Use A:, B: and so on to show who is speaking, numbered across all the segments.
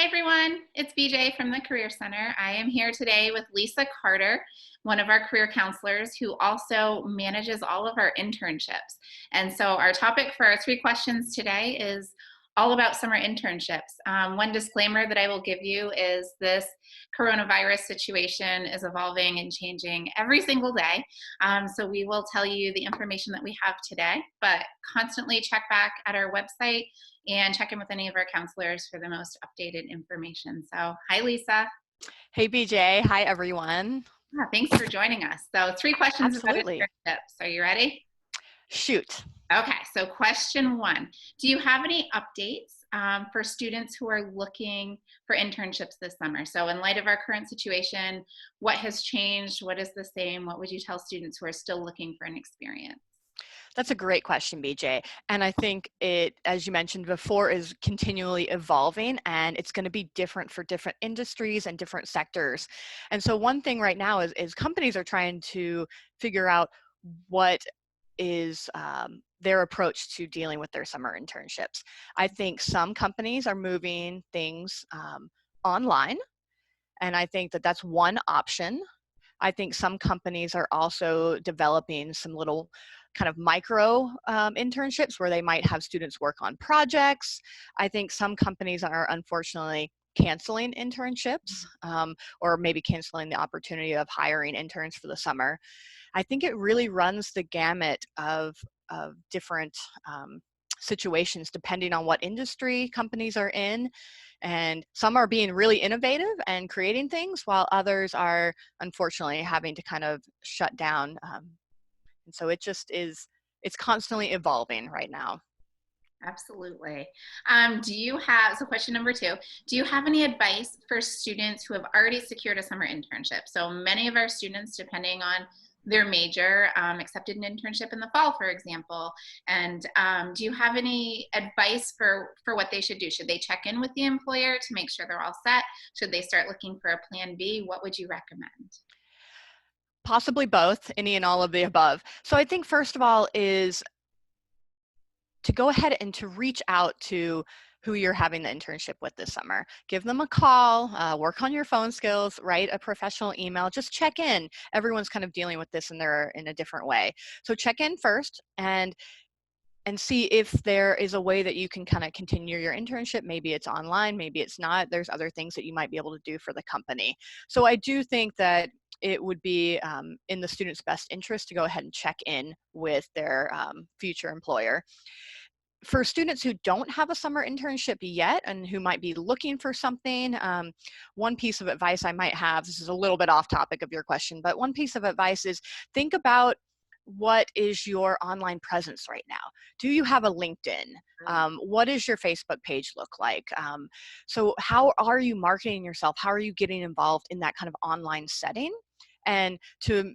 A: Hi everyone, it's BJ from the Career Center. I am here today with Lisa Carter, one of our career counselors who also manages all of our internships. And so our topic for our 3 questions today is all about summer internships. One disclaimer that I will give you is this coronavirus situation is evolving and changing every single day. So we will tell you the information that we have today, but constantly check back at our website and check in with any of our counselors for the most updated information. So, hi, Lisa.
B: Hey, BJ. Hi, everyone.
A: Yeah, thanks for joining us. So, 3 questions about
B: Absolutely.
A: internships. Are you ready?
B: Shoot.
A: Okay, so question 1. Do you have any updates for students who are looking for internships this summer? So, in light of our current situation, what has changed? What is the same? What would you tell students who are still looking for an experience?
B: That's a great question, BJ. And I think it, as you mentioned before, is continually evolving, and it's going to be different for different industries and different sectors. And so one thing right now is companies are trying to figure out what is their approach to dealing with their summer internships. I think some companies are moving things online, and I think that that's one option. I think some companies are also developing some little kind of micro internships where they might have students work on projects. I think some companies are unfortunately canceling internships or maybe canceling the opportunity of hiring interns for the summer. I think it really runs the gamut of different situations depending on what industry companies are in. And some are being really innovative and creating things, while others are unfortunately having to kind of shut down. And so it just is, it's constantly evolving right now.
A: Absolutely. So question number 2, do you have any advice for students who have already secured a summer internship? So many of our students, depending on their major, accepted an internship in the fall, for example. And do you have any advice for what they should do? Should they check in with the employer to make sure they're all set? Should they start looking for a plan B? What would you recommend?
B: Possibly both, any and all of the above. So I think first of all is to go ahead and to reach out to who you're having the internship with this summer. Give them a call, work on your phone skills, write a professional email, just check in. Everyone's kind of dealing with this in a different way. So check in first and see if there is a way that you can kind of continue your internship. Maybe it's online, maybe it's not. There's other things that you might be able to do for the company. So I do think that it would be in the student's best interest to go ahead and check in with their future employer. For students who don't have a summer internship yet and who might be looking for something, one piece of advice I might have, this is a little bit off topic of your question, but one piece of advice is think about what is your online presence right now? Do you have a LinkedIn? What does your Facebook page look like? So how are you marketing yourself? How are you getting involved in that kind of online setting? And to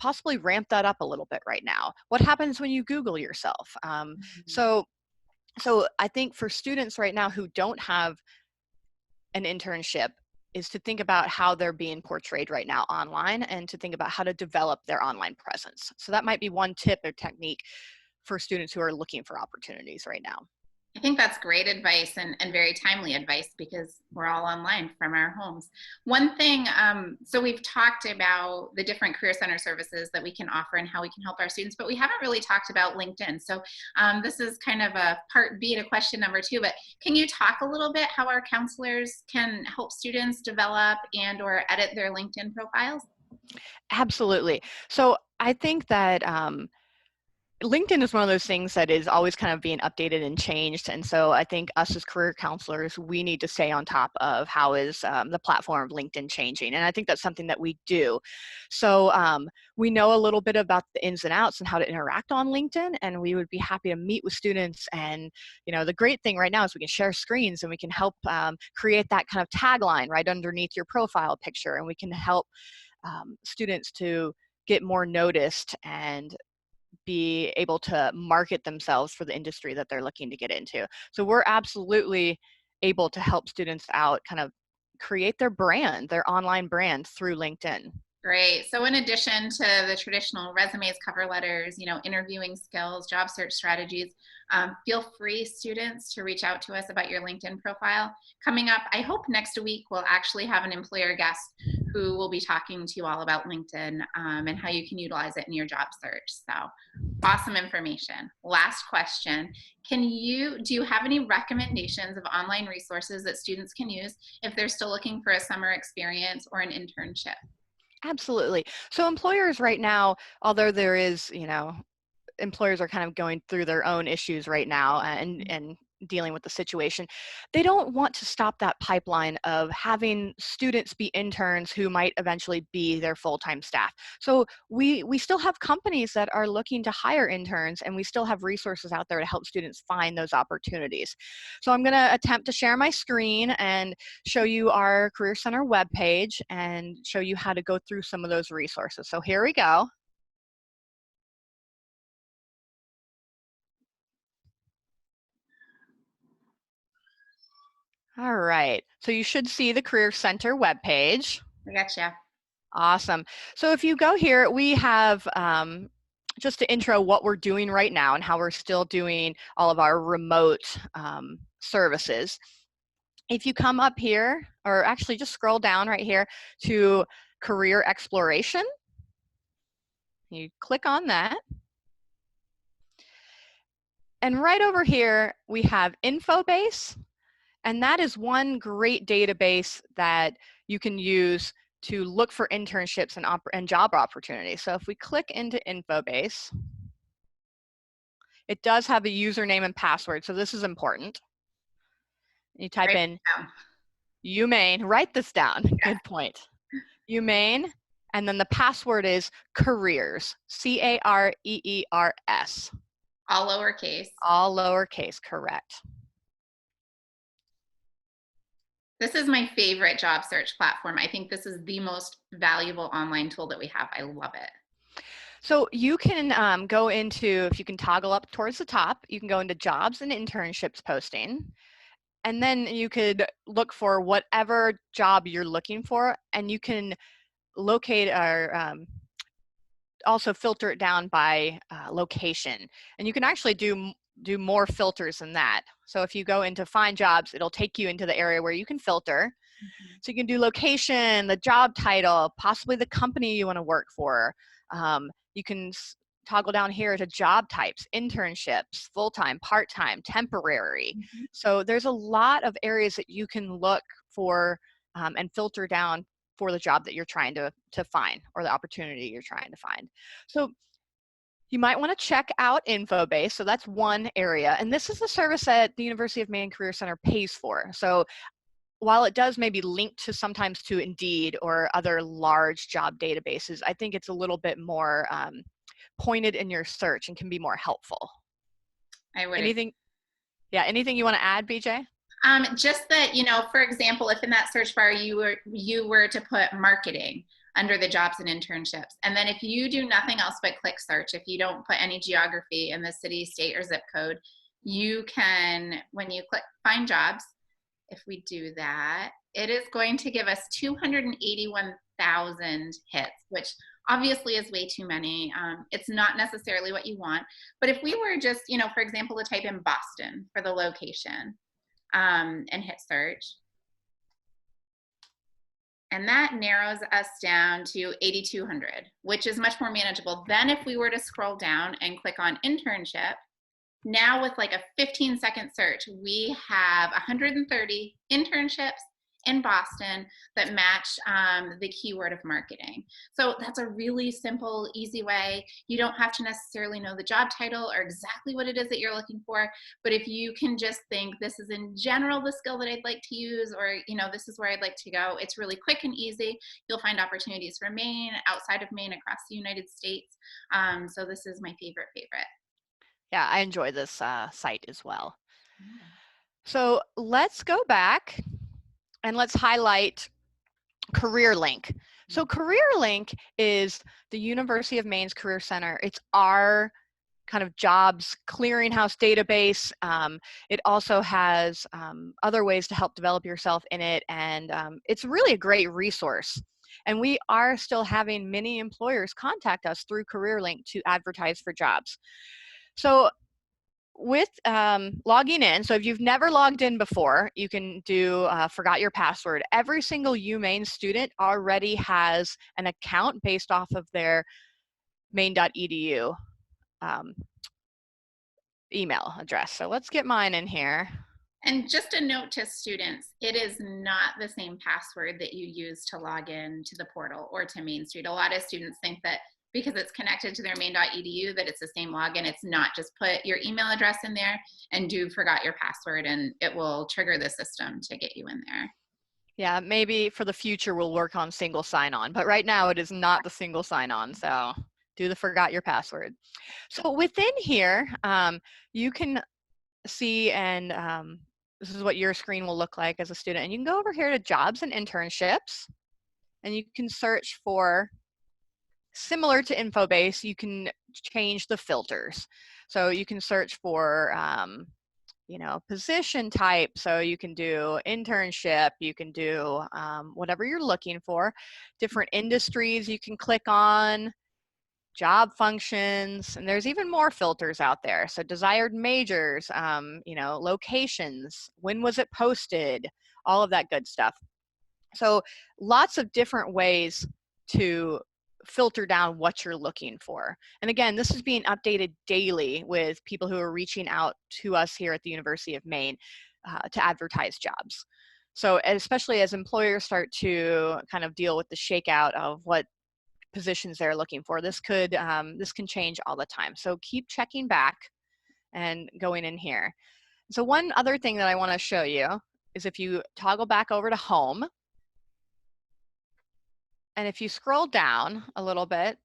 B: possibly ramp that up a little bit right now. What happens when you Google yourself? So I think for students right now who don't have an internship is to think about how they're being portrayed right now online and to think about how to develop their online presence. So that might be one tip or technique for students who are looking for opportunities right now.
A: I think that's great advice and very timely advice because we're all online from our homes. One thing, so we've talked about the different Career Center services that we can offer and how we can help our students, but we haven't really talked about LinkedIn. So this is kind of a part B to question number 2, but can you talk a little bit how our counselors can help students develop and or edit their LinkedIn profiles?
B: Absolutely. So I think that LinkedIn is one of those things that is always kind of being updated and changed. And so I think us as career counselors, we need to stay on top of how is the platform of LinkedIn changing. And I think that's something that we do. So we know a little bit about the ins and outs and how to interact on LinkedIn. And we would be happy to meet with students. And, you know, the great thing right now is we can share screens and we can help create that kind of tagline right underneath your profile picture. And we can help students to get more noticed and be able to market themselves for the industry that they're looking to get into. So we're absolutely able to help students out kind of create their brand, their online brand through LinkedIn.
A: Great. So in addition to the traditional resumes, cover letters, interviewing skills, job search strategies, feel free, students, to reach out to us about your LinkedIn profile. Coming up, I hope next week we'll actually have an employer guest who will be talking to you all about LinkedIn and how you can utilize it in your job search. So awesome information. Last question. Do you have any recommendations of online resources that students can use if they're still looking for a summer experience or an internship?
B: Absolutely. So employers right now, although there is, employers are kind of going through their own issues right now and dealing with the situation. They don't want to stop that pipeline of having students be interns who might eventually be their full-time staff. So we still have companies that are looking to hire interns, and we still have resources out there to help students find those opportunities. So I'm going to attempt to share my screen and show you our Career Center webpage and show you how to go through some of those resources. So here we go. All right, so you should see the Career Center webpage.
A: I gotcha.
B: Awesome. So if you go here, we have just to intro what we're doing right now and how we're still doing all of our remote services. If you come up here, or actually just scroll down right here to Career Exploration, you click on that. And right over here, we have InfoBase. And that is one great database that you can use to look for internships and job opportunities. So if we click into InfoBase, it does have a username and password, so this is important. You type in UMaine, write this down, good point. UMaine, and then the password is careers, CAREERS.
A: All lowercase.
B: All lowercase, correct.
A: This is my favorite job search platform. I think this is the most valuable online tool that we have. I love it.
B: So you can go into, if you can toggle up towards the top, you can go into jobs and internships posting, and then you could look for whatever job you're looking for, and you can locate or also filter it down by location. And you can actually do more filters than that. So if you go into find jobs, it'll take you into the area where you can filter. So you can do location, the job title, possibly the company you want to work for. You can toggle down here to job types, internships, full-time, part-time, temporary. So there's a lot of areas that you can look for and filter down for the job that you're trying to find, or the opportunity you're trying to find. So you might want to check out InfoBase. So that's one area. And this is a service that the University of Maine Career Center pays for. So while it does maybe link to sometimes to Indeed or other large job databases, I think it's a little bit more pointed in your search and can be more helpful.
A: I would.
B: Anything you want to add, BJ?
A: Just that, for example, if in that search bar you were to put marketing under the jobs and internships, and then if you do nothing else but click search, if you don't put any geography in the city, state, or zip code, you can, when you click find jobs, if we do that, it is going to give us 281,000 hits, which obviously is way too many. It's not necessarily what you want, but if we were just, for example, to type in Boston for the location, and hit search. And that narrows us down to 8,200, which is much more manageable. Then if we were to scroll down and click on internship, now with like a 15-second search, we have 130 internships in Boston that match the keyword of marketing. So that's a really simple, easy way. You don't have to necessarily know the job title or exactly what it is that you're looking for, but if you can just think this is in general the skill that I'd like to use, or this is where I'd like to go, it's really quick and easy. You'll find opportunities for Maine, outside of Maine, across the United States. So this is my favorite.
B: Yeah, I enjoy this site as well. So let's go back and let's highlight CareerLink. So CareerLink is the University of Maine's Career Center. It's our kind of jobs clearinghouse database. It also has other ways to help develop yourself in it, and it's really a great resource. And we are still having many employers contact us through CareerLink to advertise for jobs. So with logging in, so if you've never logged in before, you can do forgot your password. Every single UMaine student already has an account based off of their maine.edu email address. So let's get mine in here.
A: And just a note to students, it is not the same password that you use to log in to the portal or to Main Street. A lot of students think that because it's connected to their main.edu that it's the same login. It's not. Just put your email address in there and do forgot your password, and it will trigger the system to get you in there.
B: Yeah, maybe for the future we'll work on single sign-on, but right now it is not the single sign-on, so do the forgot your password. So within here, you can see, and this is what your screen will look like as a student, and you can go over here to jobs and internships, and you can search for, similar to InfoBase, you can change the filters. So you can search for position type. So you can do internship, you can do whatever you're looking for. Different industries you can click on, job functions, and there's even more filters out there. So desired majors, locations, when was it posted, all of that good stuff. So lots of different ways to filter down what you're looking for. And again, this is being updated daily with people who are reaching out to us here at the University of Maine to advertise jobs. So especially as employers start to kind of deal with the shakeout of what positions they're looking for, this can change all the time. So keep checking back and going in here. So one other thing that I want to show you is if you toggle back over to home, and if you scroll down a little bit,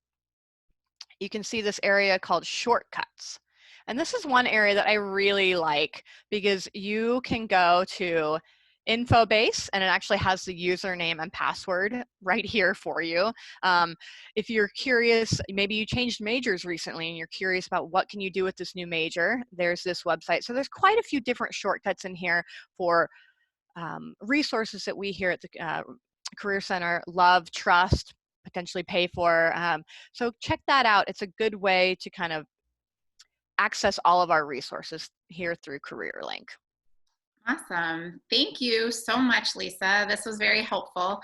B: you can see this area called shortcuts. And this is one area that I really like because you can go to InfoBase and it actually has the username and password right here for you. If you're curious, maybe you changed majors recently and you're curious about what can you do with this new major, there's this website. So there's quite a few different shortcuts in here for resources that we here at the Career Center love, trust, potentially pay for. So check that out. It's a good way to kind of access all of our resources here through CareerLink.
A: Awesome. Thank you so much, Lisa. This was very helpful.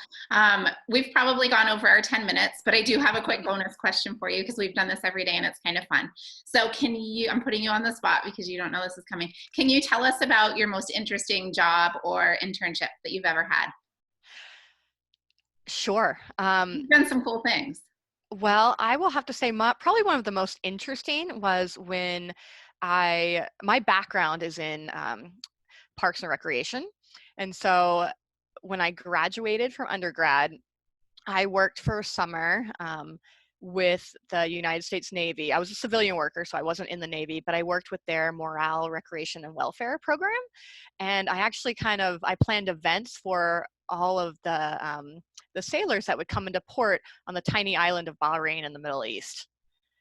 A: We've probably gone over our 10 minutes, but I do have a quick bonus question for you because we've done this every day and it's kind of fun. So I'm putting you on the spot because you don't know this is coming. Can you tell us about your most interesting job or internship that you've ever had?
B: Sure.
A: You've done some cool things.
B: Well, I will have to say probably one of the most interesting was when my background is in Parks and Recreation. And so when I graduated from undergrad, I worked for a summer with the United States Navy. I was a civilian worker, so I wasn't in the Navy, but I worked with their morale, recreation, and welfare program. And I actually I planned events for all of the sailors that would come into port on the tiny island of Bahrain in the Middle East.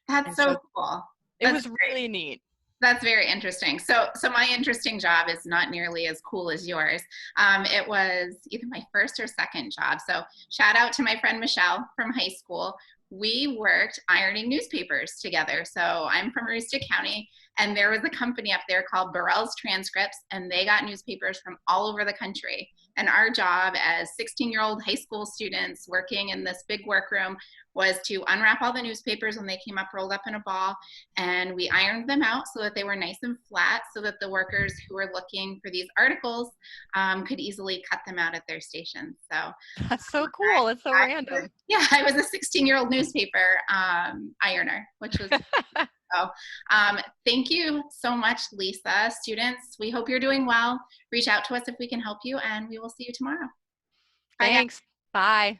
A: That's
B: And
A: so
B: so
A: cool.
B: it
A: That's
B: was
A: great.
B: really neat.
A: That's very interesting. So my interesting job is not nearly as cool as yours. It was either my first or second job. So shout out to my friend Michelle from high school. We worked ironing newspapers together. So I'm from Aroostook County, and there was a company up there called Burrell's Transcripts, and they got newspapers from all over the country. And our job as 16-year-old high school students working in this big workroom was to unwrap all the newspapers when they came up rolled up in a ball, and we ironed them out so that they were nice and flat so that the workers who were looking for these articles could easily cut them out at their stations. So
B: That's so cool. It's so random.
A: I was a 16-year-old newspaper ironer, which was so. Thank you so much, Lisa. Students, we hope you're doing well. Reach out to us if we can help you, and we will see you tomorrow. Bye, guys.
B: Thanks. Bye.